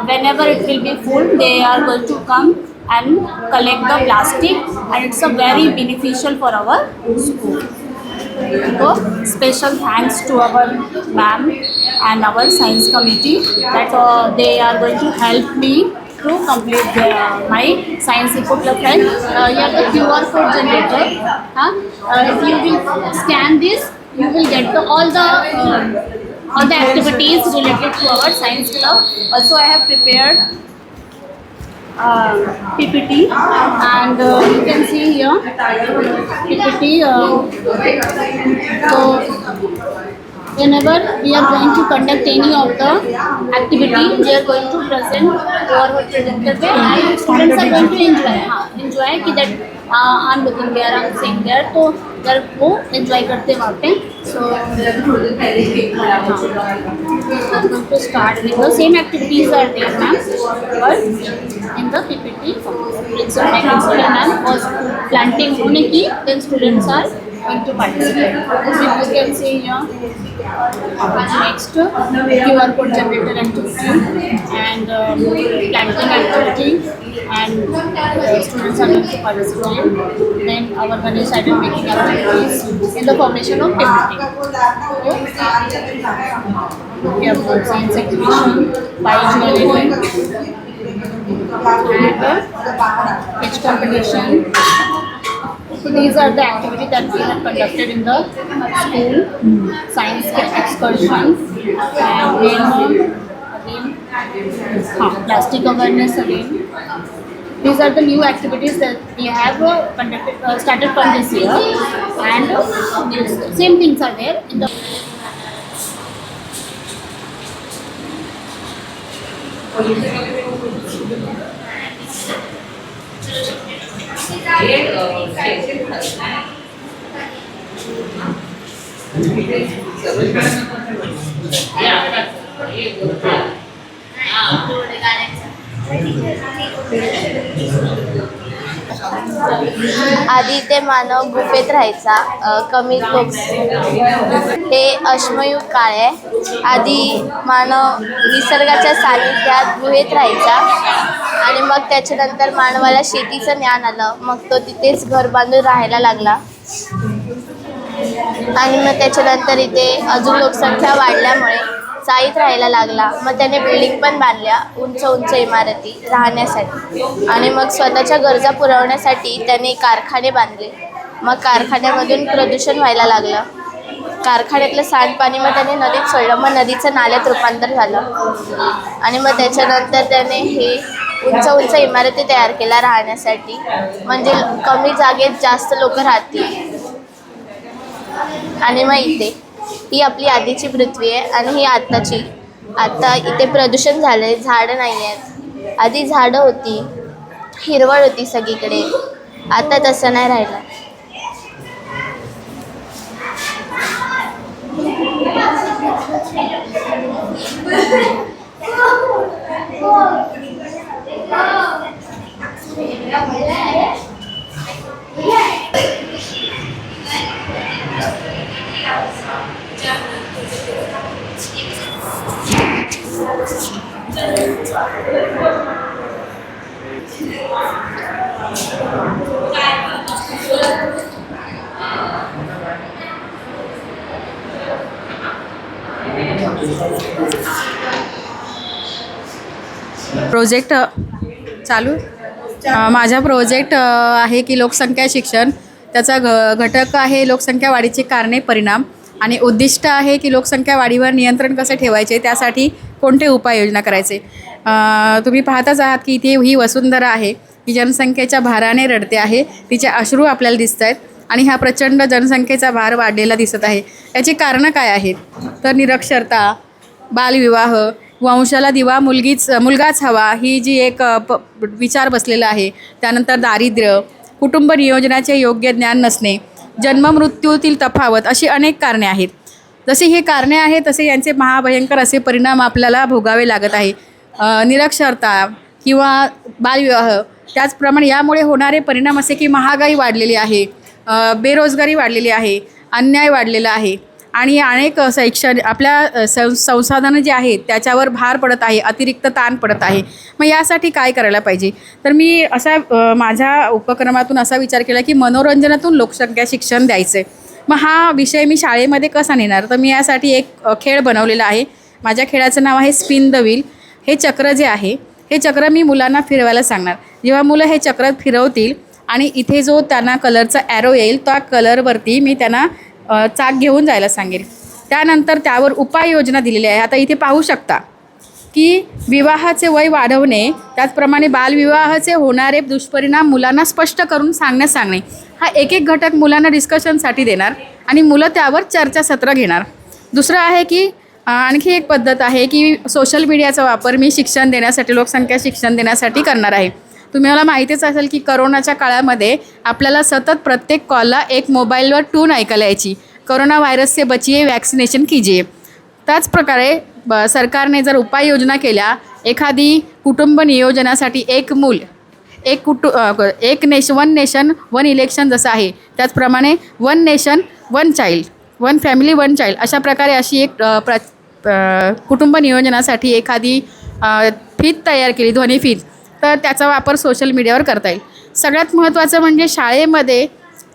whenever it will be full, they are going to come and collect the plastic, and it's a very beneficial for our school. So special thanks to our ma'am and our science committee that they are going to help me to complete my science eco club file. Here the QR code generator. If you will scan this, you will get all the activities related to our science club. Also, I have prepared PPT, and you can see here PPT. So whenever we are going to conduct any of the activity, we are going to present our presenter पे, and students are going to enjoy कि that I'm looking there, I'm seeing there, तो जब वो enjoy करते वहाँ पे. So I'm going to start with the same activities are there, ma'am, but in the PPT form. It's ma'am was planting होने की, then students are going to participate. You can see here next QR code generator activity and planting activity, and students are going to participate. Then our one is started making activities in the formation of PPT. We have got science exhibition, biogeology, and pitch competition. So these are the activities that we have conducted in the school. Science excursion, and then again plastic awareness again. These are the new activities that we have conducted, started from this year, and these same things are there in the. आधी ते मानव गुफेत राहायचा, कमी लोक. हे अश्मयुग काळ आहे. आधी मानव निसर्गाच्या सानिध्यात गुहेत राहायचा, आणि मग त्याच्यानंतर मानवाला शेतीचं ज्ञान आलं. मग तो तिथेच घर बांधून राहायला लागला, आणि मग त्याच्यानंतर इथे अजून लोकसंख्या वाढल्यामुळे चाळीत राहायला लागला. मग त्याने बिल्डिंग पण बांधल्या, उंच उंच इमारती राहण्यासाठी, आणि मग स्वतःच्या गरजा पुरवण्यासाठी त्याने कारखाने बांधले. मग कारखान्यामधून प्रदूषण व्हायला लागलं. कारखान्यातलं सांडपाणी मग त्याने नदीत सोडलं. मग नदीचं नाल्यात रूपांतर झालं, आणि मग त्याच्यानंतर त्याने हे उंच उंच इमारती तयार केल्या राहण्यासाठी, म्हणजे कमी जागेत जास्त लोक राहतील. आणि मग इथे ही आपली आधीची पृथ्वी आहे, आणि ही आत्ताची. आत्ता इथे प्रदूषण झालं आहे, झाडं नाही आहेत. आधी झाडं होती, हिरवळ होती सगळीकडे. आता तसं नाही राहिलं. प्रोजेक्ट चालू माझा प्रोजेक्ट आहे की लोकसंख्या शिक्षण. त्याचा घटक आहे लोकसंख्या वाढीचे कारणे परिणाम, आणि उद्दिष्ट आहे की लोकसंख्या वाढीवर नियंत्रण कसे ठेवायचे, त्यासाठी कोणते उपाययोजना करायचे. तुम्ही पाहताच आहात की इथे ही वसुंधरा आहे, ही जनसंख्येच्या भाराने रडते आहे. तिचे अश्रू आपल्याला दिसत आहेत, आणि हा प्रचंड जनसंख्येचा भार वाढलेला दिसत आहे. याची कारणं काय आहेत तर निरक्षरता, बालविवाह, वंशाला दिवा मुलगाच हवा ही जी एक विचार बसलेला आहे. त्यानंतर दारिद्र्य, कुटुंब नियोजनाचे योग्य ज्ञान नसणे, जन्ममृत्यूतील तफावत, अशी अनेक कारणे आहेत. जसे हे कारणे आहेत तसे यांचे महाभयंकर असे परिणाम आपल्याला भोगावे लागत आहे. निरक्षरता किंवा बालविवाह, त्याचप्रमाणे यामुळे होणारे परिणाम असे की महागाई वाढलेली आहे, बेरोजगारी वाढलेली आहे, अन्याय वाढलेला आहे, आणि अनेक आपल्या संसाधनं जे आहेत त्याच्यावर भार पडत आहे, अतिरिक्त ताण पडत आहे. मग यासाठी काय करायला पाहिजे तर मी माझ्या उपक्रमातून असा विचार केला की मनोरंजनातून लोकसंख्या शिक्षण द्यायचं आहे. मग हा विषय मी शाळेमध्ये कसा नेणार, तर मी यासाठी एक खेळ बनवलेला आहे. माझ्या खेळाचं नाव आहे स्पिन द व्हील. हे चक्र जे आहे, हे चक्र मी मुलांना फिरवायला सांगणार. जेव्हा मुलं हे चक्र फिरवतील आणि इथे जो त्यांना कलरचा ॲरो येईल, त्या कलरवरती मी त्यांना चाक घेऊन जायला सांगेल. त्यानंतर त्यावर उपाययोजना दिलेली आहे. आता इथे पाहू शकता की विवाहाचे वय वाढवणे, त्याचप्रमाणे बालविवाहाचे होणारे दुष्परिणाम मुलांना स्पष्ट करून सांगणे, हा एक एक घटक मुलांना डिस्कशनसाठी देणार आणि मुलं त्यावर चर्चासत्र घेणार. दुसरं आहे की आणखी एक पद्धत आहे की सोशल मीडियाचा वापर मी शिक्षण देण्यासाठी, लोकसंख्या शिक्षण देण्यासाठी करणार आहे. तुम्हाला माहितीच असेल की करोनाच्या काळामध्ये आपल्याला सतत प्रत्येक कॉलला एक मोबाईलवर टून ऐकायला यायची, कोरोना व्हायरस से बचिए, वॅक्सिनेशन कीजिए. त्याचप्रकारे सरकारने जर उपाययोजना केल्या, एखादी कुटुंब नियोजनासाठी एक मूल एक वन नेशन वन इलेक्शन जसं आहे, त्याचप्रमाणे one nation one child, one family one child, अशा प्रकारे अशी एक कुटुंब नियोजनासाठी एखादी फीत तयार केली, ध्वनिफीत, तर त्याचा वापर सोशल मीडियावर करता येईल. सगळ्यात महत्त्वाचं म्हणजे शाळेमध्ये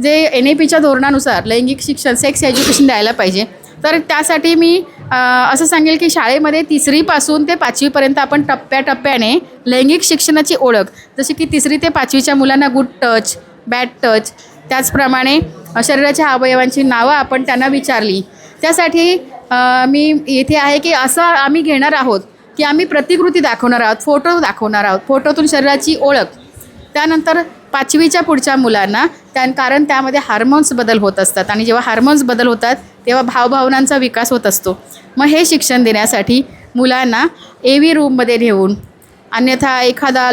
जे NAPच्या धोरणानुसार लैंगिक शिक्षण, सेक्स एज्युकेशन द्यायला पाहिजे. तर त्यासाठी मी असं सांगेल की शाळेमध्ये 3रीपासून ते 5वीपर्यंत आपण टप्प्याटप्प्याने लैंगिक शिक्षणाची ओळख, जशी की 3री ते 5वीच्या मुलांना गुड टच, बॅड टच, त्याचप्रमाणे शरीराच्या अवयवांची नावं आपण त्यांना विचारली. त्यासाठी मी इथे आहे की असं आम्ही घेणार आहोत की आम्ही प्रतिकृती दाखवणार आहोत, फोटो दाखवणार आहोत, फोटोतून शरीराची ओळख. त्यानंतर 5वीच्या पुढच्या मुलांना कारण त्यामध्ये हार्मोन्स बदल होत असतात आणि जेव्हा हार्मोन्स बदल होतात तेव्हा भावभावनांचा विकास होत असतो. मग हे शिक्षण मुलांना AV रूममध्ये नेऊन, अन्यथा एखादा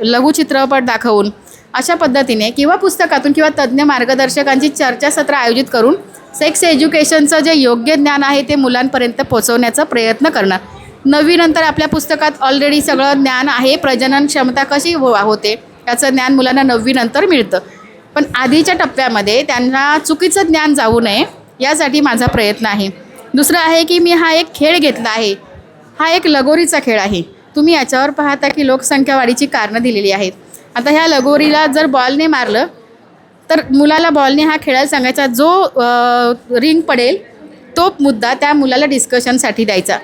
लघुचित्रपट दाखवून, अशा पद्धतीने किंवा पुस्तकातून किंवा तज्ज्ञ मार्गदर्शकांची चर्चासत्र आयोजित करून सेक्स एज्युकेशनचं जे योग्य ज्ञान आहे ते मुलांपर्यंत पोहोचवण्याचा प्रयत्न करणार. 9वी नंतर आपल्या पुस्तकात ऑलरेडी सगळं ज्ञान आहे, प्रजनन क्षमता कशी होते याचं ज्ञान मुलांना 9वी नंतर मिळतं. पण आधीच्या टप्प्यामध्ये त्यांना चुकीचं ज्ञान जाऊ नये यासाठी माझा प्रयत्न आहे. दुसरं आहे की मी हा एक खेळ घेतला आहे, हा एक लगोरीचा खेळ आहे. तुम्ही याच्यावर पाहता की लोकसंख्या वाढीची कारणं दिलेली आहेत. आता ह्या लगोरीला जर बॉलने मारलं तर मुलाला बॉलने हा खेळायला सांगायचा, जो रिंग पडेल तो मुद्दा त्या मुलाला डिस्कशनसाठी द्यायचा.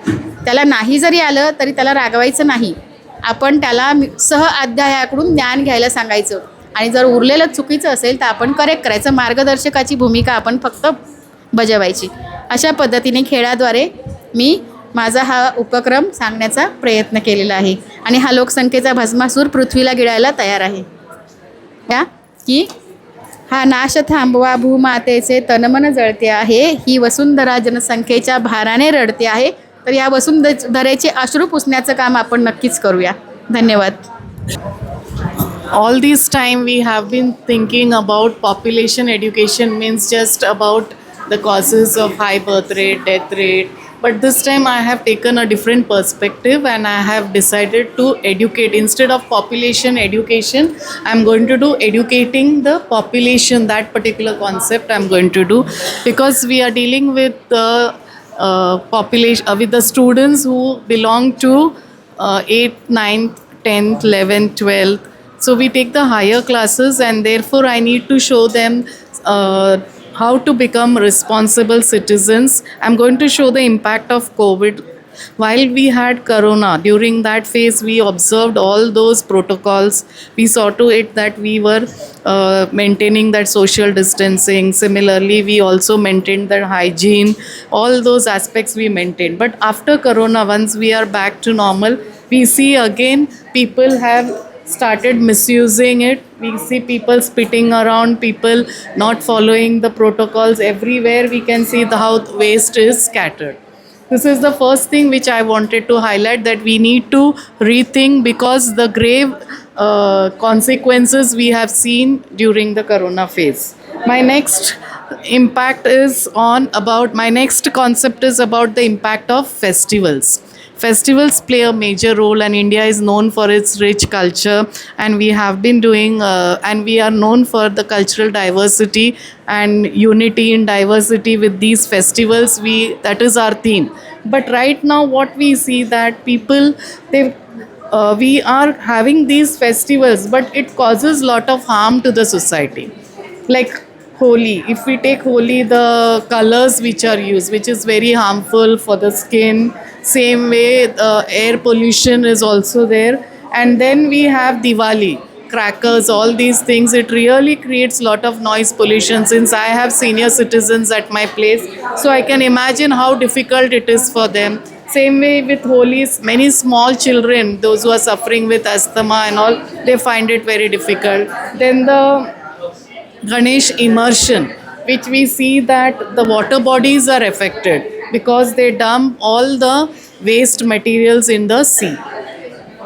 त्याला नाही जरी आलं तरी त्याला रागवायचं नाही, आपण त्याला अध्यायाकडून ज्ञान घ्यायला सांगायचं आणि जर उरलेलं चुकीचं असेल तर आपण करेक्ट करायचं. मार्गदर्शकाची भूमिका आपण फक्त बजावायची. अशा पद्धतीने खेळाद्वारे मी माझा हा उपक्रम सांगण्याचा प्रयत्न केलेला आहे आणि हा लोकसंख्येचा भस्मासूर पृथ्वीला गिळायला तयार आहे. या की हा नाश थांबवा, भूमातेचे तनमन जळते आहे, ही वसुंधरा जनसंख्येच्या भाराने रडते आहे. तर या वसुंधरेचे अश्रू पुसण्याचं काम आपण नक्कीच करूया. धन्यवाद. All this time we have been thinking about population education means just about the causes of high birth rate, death rate. But this time I have taken a different perspective and I have decided to educate. Instead of population education, I'm going to do educating the population, that particular concept I'm going to do. Because we are dealing with the population, with the students who belong to 8th, 9th, 10th, 11th, 12th. So we take the higher classes and therefore I need to show them how to become responsible citizens. I'm going to show the impact of COVID. While we had Corona, during that phase we observed all those protocols. We saw to it that we were maintaining that social distancing. Similarly, we also maintained that hygiene. All those aspects we maintained. But after Corona, once we are back to normal, we see again people have started misusing it. We see people spitting around, people not following the protocols. Everywhere we can see how waste is scattered. This is the first thing which I wanted to highlight, that we need to rethink, because the grave consequences we have seen during the Corona phase. My next concept is about the impact of festivals. Festivals play a major role, and India is known for its rich culture, and we have been doing and we are known for the cultural diversity and unity in diversity. With these festivals, that is our theme. But right now what we see, that people, we are having these festivals, but it causes lot of harm to the society. Like Holi. If we take Holi, the colors which are used, which is very harmful for the skin. Same way, air pollution is also there. And then we have Diwali, crackers, all these things. It really creates a lot of noise pollution since I have senior citizens at my place. So I can imagine how difficult it is for them. Same way with Holi, many small children, those who are suffering with asthma and all, they find it very difficult. Then the Ganesh immersion, which we see that the water bodies are affected because they dump all the waste materials in the sea.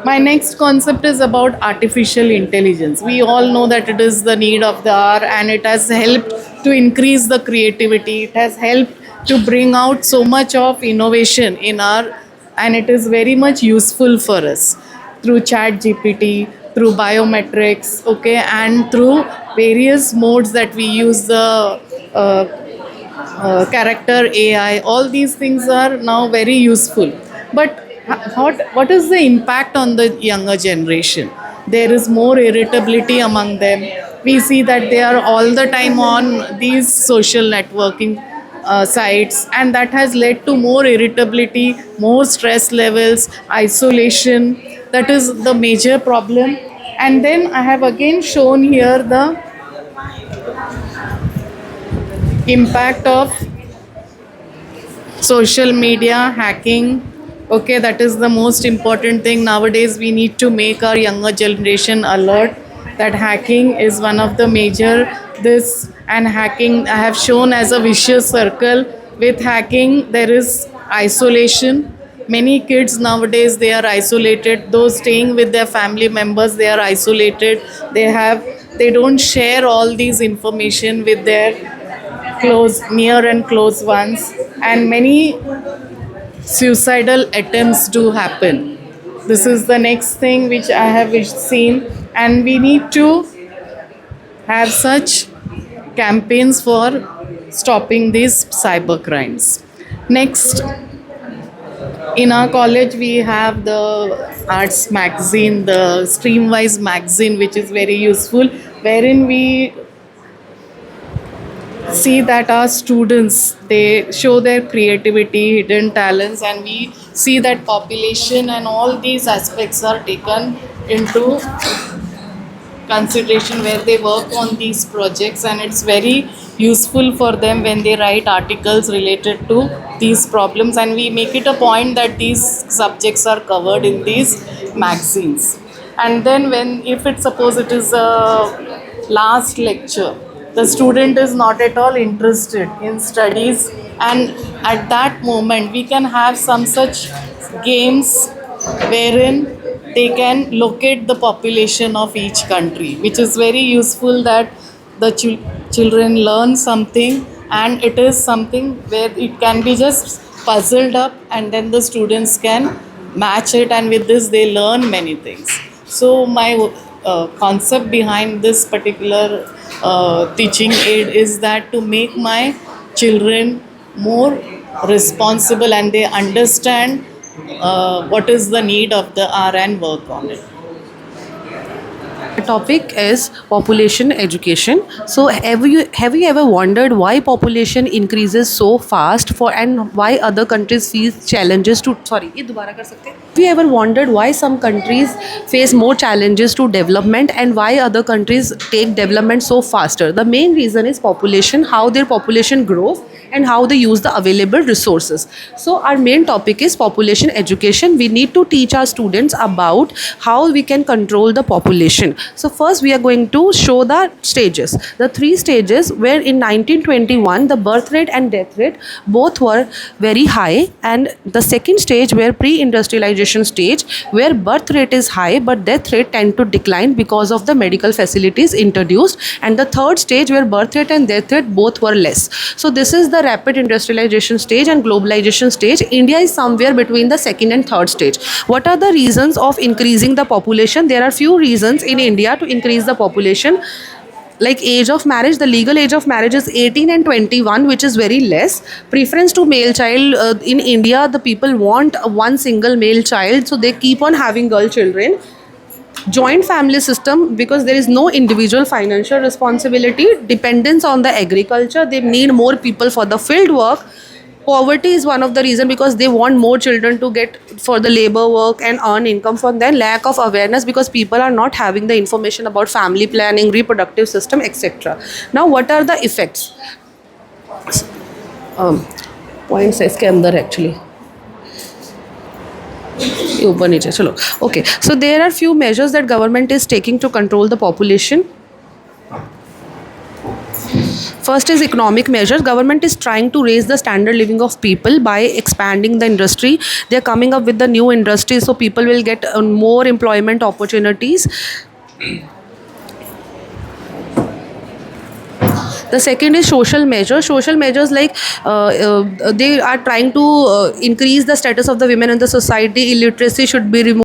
My next concept is about artificial intelligence. We all know that it is the need of the hour and it has helped to increase the creativity. It has helped to bring out so much of innovation in our, and it is very much useful for us through chat GPT, through biometrics, okay, and through various modes that we use, the character AI. All these things are now very useful. But what is the impact on the younger generation? There is more irritability among them. We see that they are all the time on these social networking sites, and that has led to more irritability, more stress levels, isolation. That is the major problem. And then I have again shown here the impact of social media, hacking. Okay, that is the most important thing. Nowadays, we need to make our younger generation alert that hacking is one of the major this, and hacking I have shown as a vicious circle. With hacking, there is isolation. Many kids nowadays, they are isolated. Those staying with their family members, they are isolated. They don't share all these information with their near and close ones, and many suicidal attempts do happen. This is the next thing which I have seen, and we need to have such campaigns for stopping these cyber crimes. Next, in our college we have the arts magazine, the Streamwise magazine, which is very useful, wherein we see that our students, they show their creativity, hidden talents, and we see that population and all these aspects are taken into consideration where they work on these projects, and it's very useful for them when they write articles related to these problems, and we make it a point that these subjects are covered in these magazines. And then if it suppose it is a last lecture, the student is not at all interested in studies, and at that moment we can have some such games wherein they can locate the population of each country, which is very useful that the children learn something, and it is something where it can be just puzzled up and then the students can match it, and with this they learn many things. So my concept behind this particular teaching aid is that to make my children more responsible and they understand what is the need of the hour and work on it. The topic is population education. So have you ever wondered why population increases so fast and why other countries face challenges to Have you ever wondered why some countries face more challenges to development and why other countries take development so faster? The main reason is population, how their population grows and how they use the available resources. So our main topic is population education. We need to teach our students about how we can control the population. So first we are going to show the stages. The 3 stages where in 1921 the birth rate and death rate both were very high, and the second stage where pre-industrialization stage where birth rate is high but death rate tend to decline because of the medical facilities introduced, and the third stage where birth rate and death rate both were less. So this is the rapid industrialization stage and globalization stage. India is somewhere between the second and third stage. What are the reasons of increasing the population? There are few reasons in India to increase the population. Like age of marriage, the legal age of marriage is 18 and 21, which is very less. Preference to male child, in India the people want one single male child, so they keep on having girl children. Joint family system, because there is no individual financial responsibility, dependence on the agriculture, they need more people for the field work. Poverty is one of the reason, because they want more children to get for the labor work and earn income from them. Lack of awareness, because people are not having the information about family planning, reproductive system, etc. Now what are the effects? Points है इसके अंदर actually. ये ऊपर नीचे चलो. Okay, so there are few measures that government is taking to control the population. First is economic measures. Government is trying to raise the standard living of people by expanding the industry. They are coming up with the new industries, so people will get more employment opportunities. The second is social measures. Social measures like they are trying to increase the status of the women in the society. Illiteracy should be removed.